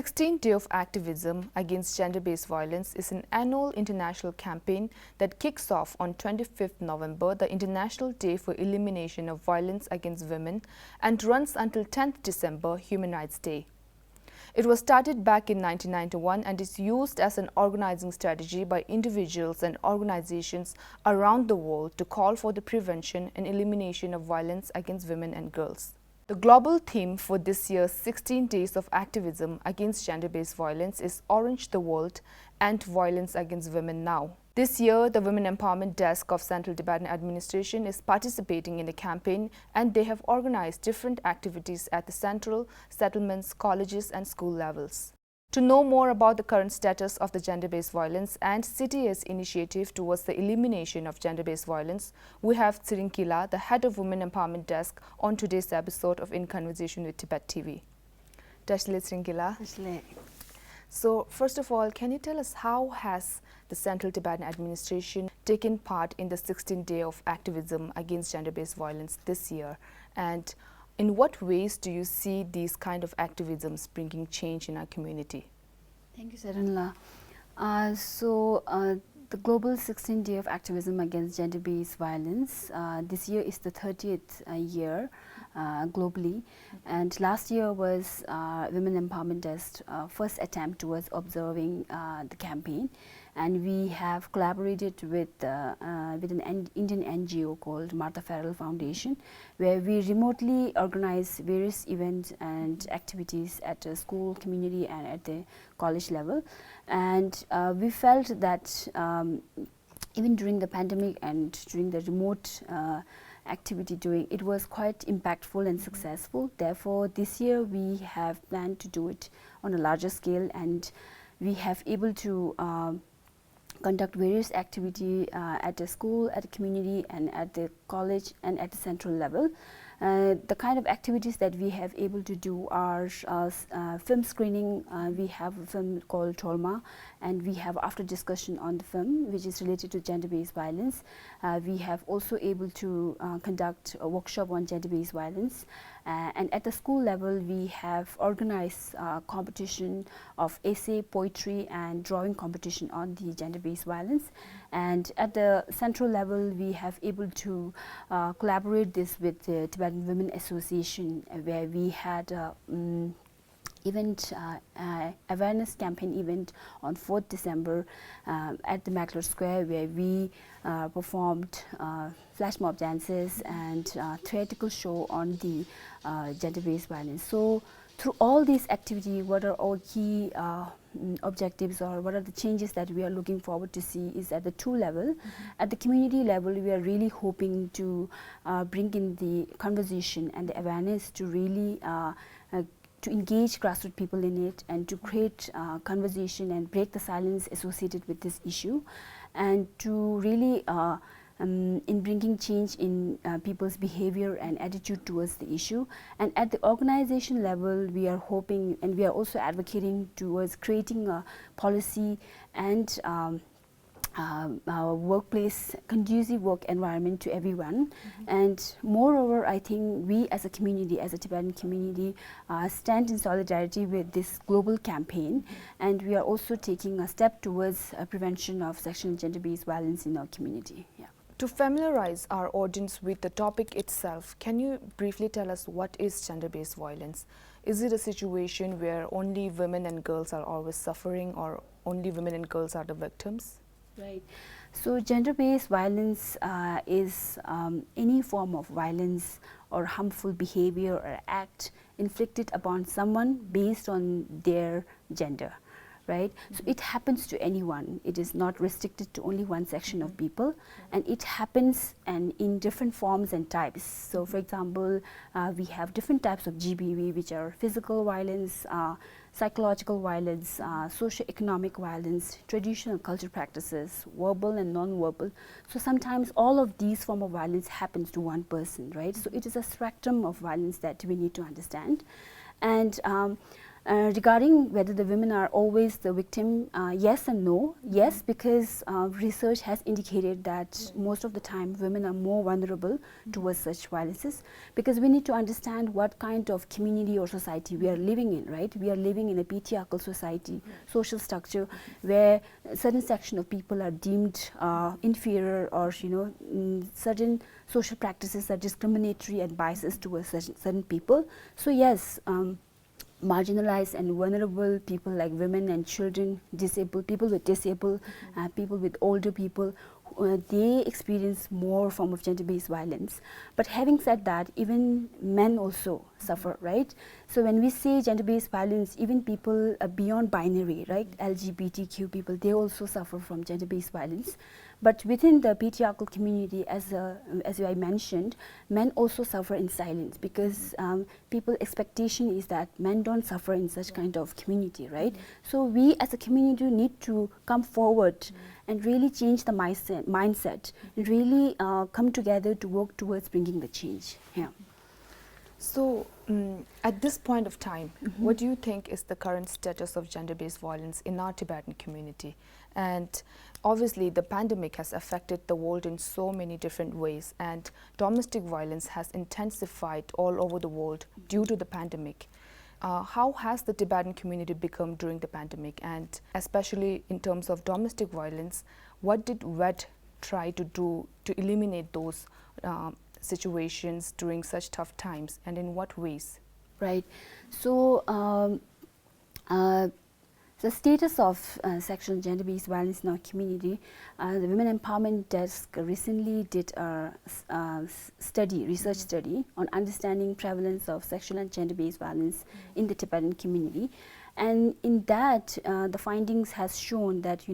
16th Day of Activism Against Gender-Based Violence is an annual international campaign that kicks off on 25th November, the International Day for Elimination of Violence Against Women, and runs until 10th December, Human Rights Day. It was started back in 1991 and is used as an organizing strategy by individuals and organizations around the world to call for the prevention and elimination of violence against women and girls. The global theme for this year's 16 Days of Activism Against Gender-Based Violence is Orange the World, End Violence Against Women Now. This year, the Women Empowerment Desk of Central Tibetan Administration is participating in the campaign, and they have organized different activities at the central, settlements, colleges and school levels. To know more about the current status of the gender-based violence and CTA's initiative towards the elimination of gender-based violence, we have Tsering Kyi, the head of Women Empowerment Desk, on today's episode of In Conversation with Tibet TV. Tsering Kyi. So, first of all, can you tell us how has the Central Tibetan Administration taken part in the 16th Day of Activism Against Gender-Based Violence this year, and in what ways do you see these kind of activisms bringing change in our community? Thank you, Saranla. The Global 16th Day of Activism Against Gender-Based Violence, this year is the 30th year globally, and last year was Women Empowerment Desk's first attempt towards observing the campaign. And we have collaborated with an Indian NGO called Martha Farrell Foundation, where we remotely organize various events and activities at a school, community and at the college level. And we felt that even during the pandemic and during the remote activity it was quite impactful and successful. Therefore, this year we have planned to do it on a larger scale, and we have able to conduct various activity at the school, at the community and at the college and at the central level. The kind of activities that we have able to do are film screening. We have a film called Tolma, and we have after discussion on the film which is related to gender-based violence. We have also able to conduct a workshop on gender-based violence. And at the school level, we have organized competition of essay, poetry and drawing competition on the gender-based violence. And at the central level, we have able to collaborate this with the Tibetan Women Association, where we had awareness campaign event on 4th December at the Mackler Square, where we performed flash mob dances and theatrical show on the gender-based violence. So through all these activities, what are our key objectives, or what are the changes that we are looking forward to see is at the two level. At the community level, we are really hoping to bring in the conversation and the awareness to really to engage grassroots people in it, and to create conversation and break the silence associated with this issue, and to really in bringing change in people's behavior and attitude towards the issue. And at the organization level, we are hoping and we are also advocating towards creating a policy and workplace, conducive work environment to everyone. And moreover, I think we as a community, as a Tibetan community, stand in solidarity with this global campaign, and we are also taking a step towards prevention of sexual and gender-based violence in our community. Yeah. To familiarize our audience with the topic itself, can you briefly tell us what is gender-based violence? Is it a situation where only women and girls are always suffering, or only women and girls are the victims? Right. So gender-based violence is any form of violence or harmful behavior or act inflicted upon someone based on their gender. Right? So it happens to anyone. It is not restricted to only one section of people, and it happens and in different forms and types. So for example, we have different types of GBV, which are physical violence, psychological violence, socio-economic violence, traditional culture practices, verbal and non-verbal. So sometimes all of these forms of violence happens to one person, right? So it is a spectrum of violence that we need to understand. And Regarding whether the women are always the victim, yes and no. Yes, because research has indicated that most of the time women are more vulnerable towards such violences, because we need to understand what kind of community or society we are living in, right? We are living in a patriarchal society, social structure, where a certain section of people are deemed inferior, or certain social practices are discriminatory and biases towards certain people. So yes, marginalized and vulnerable people like women and children, disabled people with people with older people, they experience more form of gender-based violence. But having said that, even men also suffer, right? So when we say gender-based violence, even people beyond binary, right, LGBTQ people, they also suffer from gender-based violence. But within the patriarchal community, as I mentioned, men also suffer in silence, because people's expectation is that men don't suffer in such kind of community, right? So we as a community need to come forward and really change the mindset and really come together to work towards bringing the change. Yeah. So, at this point of time, what do you think is the current status of gender-based violence in our Tibetan community? And obviously, the pandemic has affected the world in so many different ways, and domestic violence has intensified all over the world due to the pandemic. How has the Tibetan community become during the pandemic? And especially in terms of domestic violence, what did WET try to do to eliminate those situations during such tough times, and in what ways? Right. So the status of sexual and gender-based violence in our community, the Women Empowerment Desk recently did a research study on understanding prevalence of sexual and gender-based violence in the Tibetan community. And in that, the findings has shown that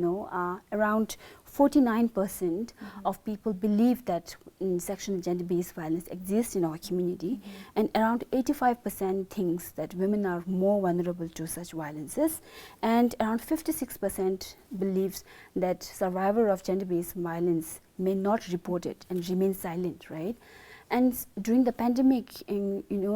around 49% of people believe that sexual and gender-based violence exists in our community, and around 85% thinks that women are more vulnerable to such violences, and around 56% believes that survivor of gender-based violence may not report it and remain silent, right? And during the pandemic,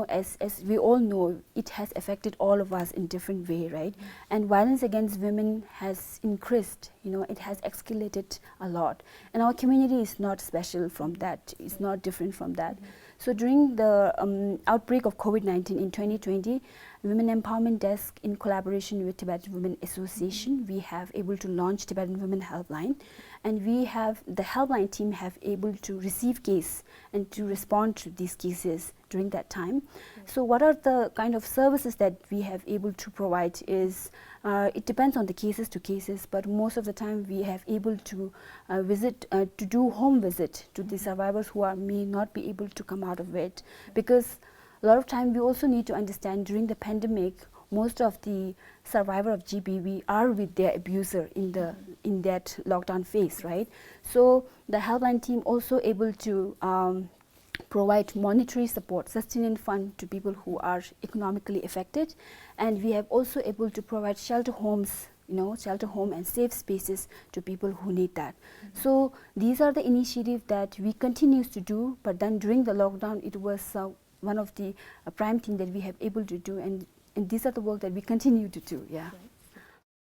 as we all know, it has affected all of us in different way, right? And violence against women has increased, it has escalated a lot. And our community is not special from that, it's not different from that. So during the outbreak of COVID-19 in 2020, Women Empowerment Desk, in collaboration with Tibetan Women Association, we have able to launch Tibetan Women Helpline, and we have the helpline team have able to receive case and to respond to these cases during that time. So what are the kind of services that we have able to provide is, it depends on the cases to cases, but most of the time we have able to to do home visit to the survivors who may not be able to come out of it, because a lot of time we also need to understand during the pandemic, most of the survivor of GBV are with their abuser in that lockdown phase, right? So the helpline team also able to provide monetary support, sustenance fund to people who are economically affected, and we have also able to provide shelter homes, shelter home and safe spaces to people who need that. So these are the initiatives that we continue to do, but then during the lockdown, it was one of the prime thing that we have able to do, and these are the work that we continue to do. Yeah.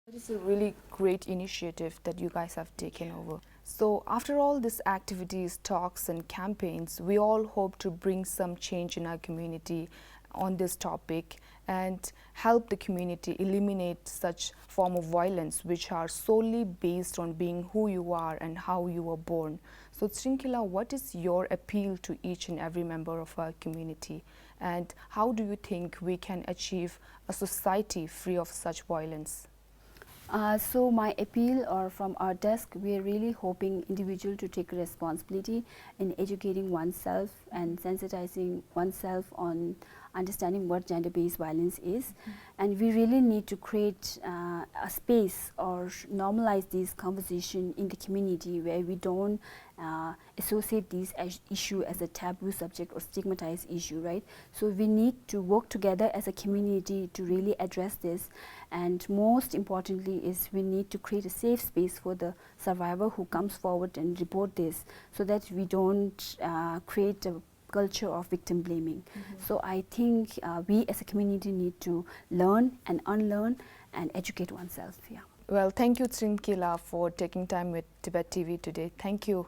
It is a really great initiative that you guys have taken over. So after all these activities, talks and campaigns, we all hope to bring some change in our community on this topic and help the community eliminate such form of violence which are solely based on being who you are and how you were born. So Tsering Kyi, what is your appeal to each and every member of our community, and how do you think we can achieve a society free of such violence? So my appeal, or from our desk, we are really hoping individual to take responsibility in educating oneself and sensitizing oneself on understanding what gender-based violence is. And we really need to create a space or normalize this conversation in the community where we don't associate this issue as a taboo subject or stigmatized issue, right? So we need to work together as a community to really address this, and most importantly is we need to create a safe space for the survivor who comes forward and report this, so that we don't create a culture of victim blaming. So I think we as a community need to learn and unlearn and educate oneself. Yeah. Well, thank you, Tsering Kyi, for taking time with Tibet TV today. Thank you.